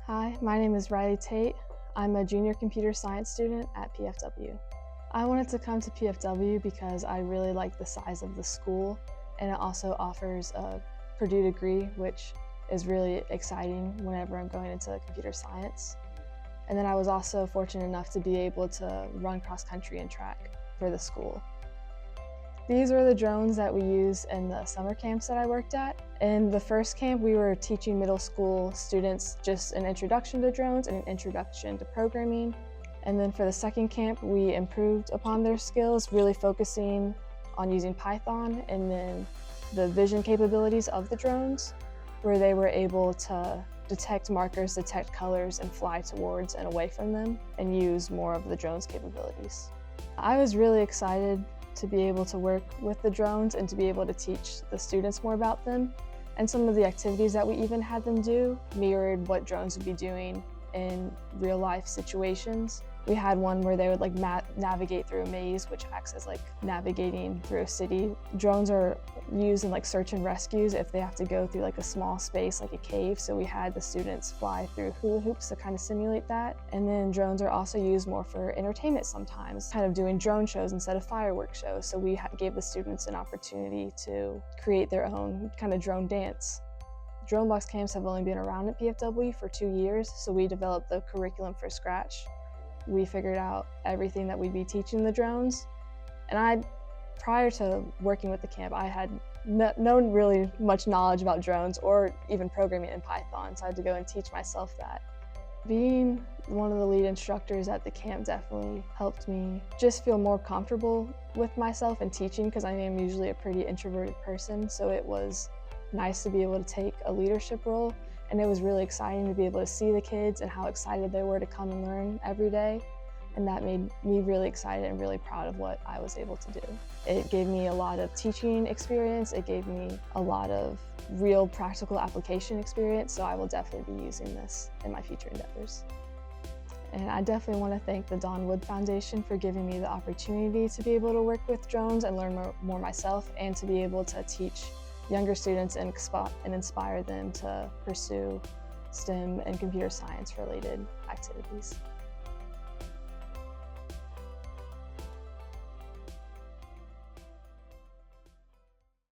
Hi, my name is Riley Tate. I'm a junior computer science student at PFW. I wanted to come to PFW because I really like the size of the school, and it also offers a Purdue degree, which is really exciting whenever I'm going into computer science. And then I was also fortunate enough to be able to run cross country and track for the school. These were the drones that we used in the summer camps that I worked at. In the first camp, we were teaching middle school students just an introduction to drones and an introduction to programming. And then for the second camp, we improved upon their skills, really focusing on using Python and then the vision capabilities of the drones, where they were able to detect markers, detect colors, and fly towards and away from them, and use more of the drone's capabilities. I was really excited to be able to work with the drones and to be able to teach the students more about them. And some of the activities that we even had them do mirrored what drones would be doing in real life situations. We had one where they would navigate through a maze, which acts as navigating through a city. Drones are used in search and rescues if they have to go through a small space like a cave. So we had the students fly through hula hoops to kind of simulate that. And then drones are also used more for entertainment sometimes, kind of doing drone shows instead of fireworks shows. So we gave the students an opportunity to create their own kind of drone dance. Drone box camps have only been around at PFW for 2 years, so we developed the curriculum from scratch. We figured out everything that we'd be teaching the drones. And prior to working with the camp, I had no really much knowledge about drones or even programming in Python, so I had to go and teach myself that. Being one of the lead instructors at the camp definitely helped me just feel more comfortable with myself and teaching, because I am usually a pretty introverted person, so it was nice to be able to take a leadership role. And it was really exciting to be able to see the kids and how excited they were to come and learn every day. And that made me really excited and really proud of what I was able to do. It gave me a lot of teaching experience. It gave me a lot of real practical application experience. So I will definitely be using this in my future endeavors. And I definitely want to thank the Don Wood Foundation for giving me the opportunity to be able to work with drones and learn more myself, and to be able to teach younger students and inspire them to pursue STEM and computer science related activities.